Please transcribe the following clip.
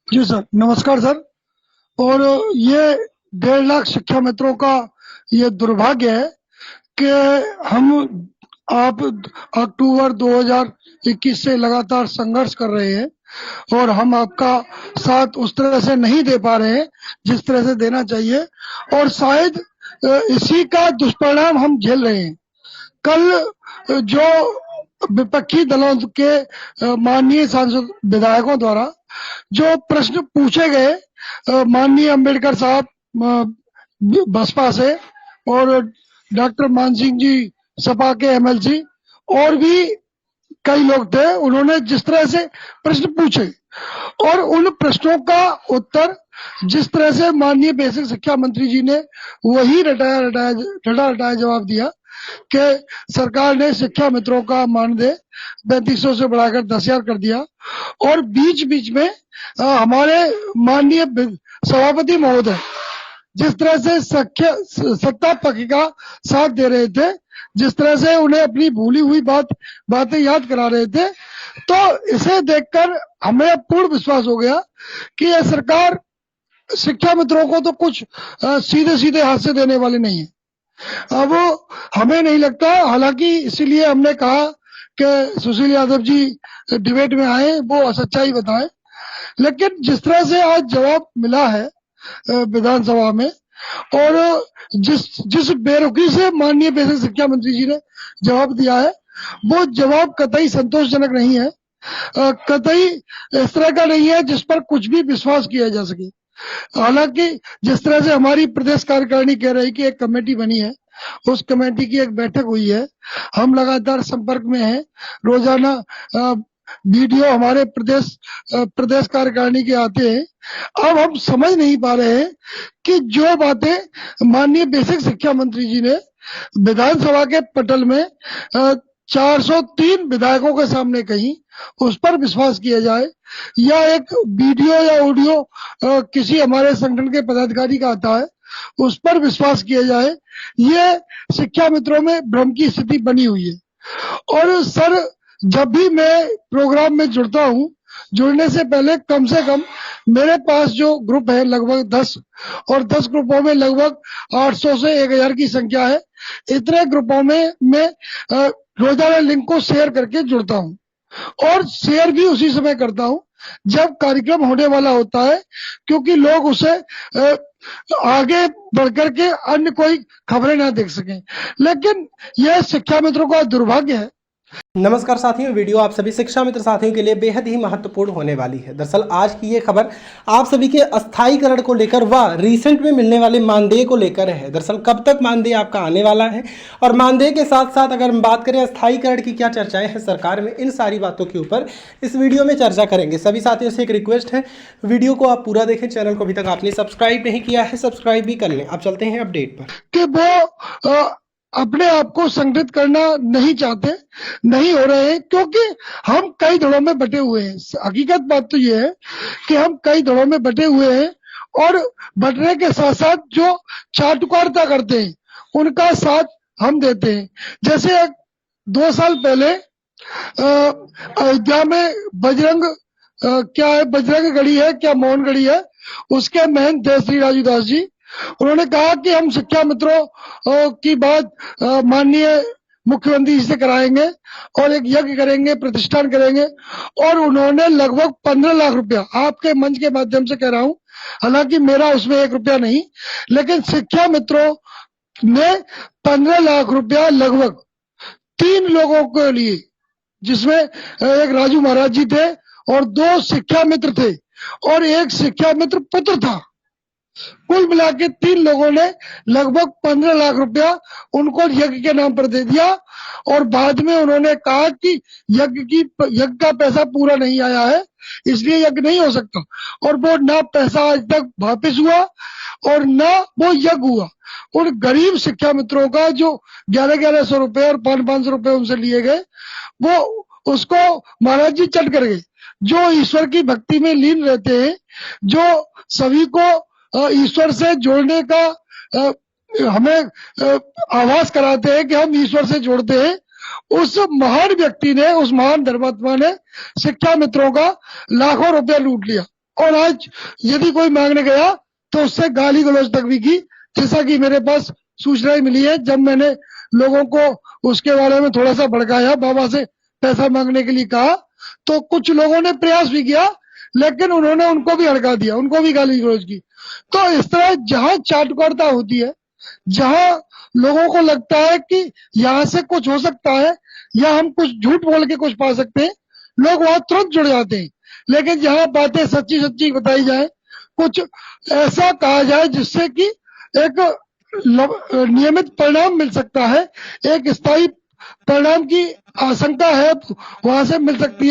जी sir, नमस्कार sir. और ये 1.5 लाख शिक्षा मित्रों का ये दुर्भाग्य है कि हम आप अक्टूबर 2021 से लगातार संघर्ष कर रहे हैं और हम आपका साथ उस तरह से नहीं दे पा रहे हैं जिस तरह से देना चाहिए, और शायद इसी का दुष्परिणाम हम झेल रहे हैं। कल जो विपक्षी दलों के माननीय सांसद विधायकों द्वारा जो प्रश्न पूछे गए माननीय अंबेडकर साहब बसपा से, और डॉक्टर मान सिंह जी सपा के एमएलसी, और भी कई लोग थे, उन्होंने जिस तरह से प्रश्न पूछे और उन प्रश्नों का उत्तर जिस तरह से माननीय बेसिक शिक्षा मंत्री जी ने वही रटाया जवाब दिया कि सरकार ने शिक्षा मित्रों का मानदेय 3500 से बढ़ाकर 10,000 कर दिया। और बीच बीच में हमारे माननीय सभापति महोदय जिस तरह से सत्ता पक्ष का साथ दे रहे थे, जिस तरह से उन्हें अपनी भूली हुई बातें याद करा रहे थे, तो इसे देखकर हमें पूर्ण विश्वास हो गया कि यह सरकार शिक्षा मित्रों को तो कुछ सीधे सीधे हाथ से देने वाली नहीं है। अब हमें नहीं लगता, हालांकि इसीलिए हमने कहा कि सुशील यादव जी डिबेट में आए, वो सच्चाई बताएं, लेकिन जिस तरह से आज जवाब मिला है विधानसभा में, और जिस बेरुखी से माननीय बेसिक शिक्षा मंत्री जी ने जवाब दिया है, वो जवाब कतई संतोषजनक नहीं है, कतई इस तरह का नहीं है जिस पर कुछ भी विश्वास किया जा सके। हालांकि जिस तरह से हमारी प्रदेश कार्यकारिणी कह रही कि एक कमेटी बनी है, उस कमेटी की एक बैठक हुई है, हम लगातार संपर्क में हैं, रोजाना वीडियो हमारे प्रदेश कार्यकारिणी के आते हैं। अब हम समझ नहीं पा रहे हैं कि जो बातें माननीय बेसिक शिक्षा मंत्री जी ने विधानसभा के पटल में 403 विधायकों के सामने कही, उस पर विश्वास किया जाए, या एक वीडियो या ऑडियो किसी हमारे संगठन के पदाधिकारी का आता है, उस पर विश्वास किया जाए। ये शिक्षा मित्रों में भ्रम की स्थिति बनी हुई है। और सर, जब भी मैं प्रोग्राम में जुड़ता हूँ, जुड़ने से पहले कम से कम मेरे पास जो ग्रुप है लगभग 10, और 10 ग्रुपों में लगभग 800 से 1000 की संख्या है। इतने ग्रुपों में मैं रोजाना लिंक को शेयर करके जुड़ता हूँ, और शेयर भी उसी समय करता हूँ जब कार्यक्रम होने वाला होता है, क्योंकि लोग उसे आगे बढ़कर के अन्य कोई खबरें ना देख सकें। लेकिन यह शिक्षा मित्रों का दुर्भाग्य है। नमस्कार साथियों, वीडियो आप सभी शिक्षा मित्र साथियों के लिए बेहद ही महत्वपूर्ण होने वाली है। दरअसल आज की ये खबर आप सभी के अस्थायीकरण को लेकर व रिसेंट में मिलने वाले मानदेय को लेकर है। दरअसल कब तक मानदेय आपका आने वाला है, और मानदेय के साथ साथ अगर हम बात करें अस्थायीकरण की क्या चर्चाएं हैं सरकार में, इन सारी बातों के ऊपर इस वीडियो में चर्चा करेंगे। सभी साथियों से एक रिक्वेस्ट है, वीडियो को आप पूरा देखें। चैनल को अभी तक आपने सब्सक्राइब नहीं किया है, सब्सक्राइब भी कर लें। अब चलते हैं अपडेट पर कि वो अपने आप को संगठित करना नहीं चाहते, नहीं हो रहे हैं, क्योंकि हम कई दलों में बटे हुए हैं। हकीकत बात तो ये है कि हम कई दलों में बटे हुए हैं, और बटने के साथ साथ जो चाटुकारिता करते हैं उनका साथ हम देते हैं। जैसे 2 साल पहले अयोध्या में क्या है, बजरंग गढ़ी है क्या मोहन गढ़ी है, उसके महंत थे श्री राजू दास जी। उन्होंने कहा कि हम शिक्षा मित्रों की बात माननीय मुख्यमंत्री जी से कराएंगे और एक यज्ञ करेंगे, प्रतिष्ठान करेंगे, और उन्होंने लगभग 15 लाख रुपया, आपके मंच के माध्यम से कह रहा हूं, हालांकि मेरा उसमें 1 रुपया नहीं, लेकिन शिक्षा मित्रों ने 15 लाख रुपया लगभग 3 लोगों के लिए, जिसमें एक राजू महाराज जी थे और 2 शिक्षा मित्र थे और एक शिक्षा मित्र पुत्र था, कुल मिला के 3 लोगों ने लगभग 15 लाख रुपया उनको यज्ञ के नाम पर दे दिया। और बाद में उन्होंने कहा कि यज्ञ का पैसा पूरा नहीं आया है, इसलिए यज्ञ नहीं हो सकता, और वो ना पैसा आज तक वापस हुआ और ना वो यज्ञ हुआ। उन गरीब शिक्षा मित्रों का जो 1100 रुपए और 500 रुपए उनसे लिए गए, वो उसको महाराज जी चट कर गए। जो ईश्वर की भक्ति में लीन रहते हैं, जो सभी को ईश्वर से जोड़ने का हमें आभास कराते हैं कि हम ईश्वर से जोड़ते हैं, उस महान व्यक्ति ने, उस महान धर्मात्मा ने शिक्षा मित्रों का लाखों रुपया लूट लिया। और आज यदि कोई मांगने गया तो उससे गाली गलौज तक भी की, जैसा कि मेरे पास सूचनाएं मिली है। जब मैंने लोगों को उसके बारे में थोड़ा सा भड़काया, बाबा से पैसा मांगने के लिए कहा, तो कुछ लोगों ने प्रयास भी किया, लेकिन उन्होंने उनको भी हड़का दिया, उनको भी गाली गलौज की। तो इस तरह जहां चाटुकारिता होती है, जहां लोगों को लगता है कि यहाँ से कुछ हो सकता है या हम कुछ झूठ बोल के कुछ पा सकते हैं, लोग वहां तुरंत जुड़ जाते हैं। लेकिन जहां बातें सच्ची सच्ची बताई जाए, कुछ ऐसा कहा जाए जिससे कि एक नियमित परिणाम मिल सकता है, एक स्थायी परिणाम की आशंका है, वहां से मिल सकती है।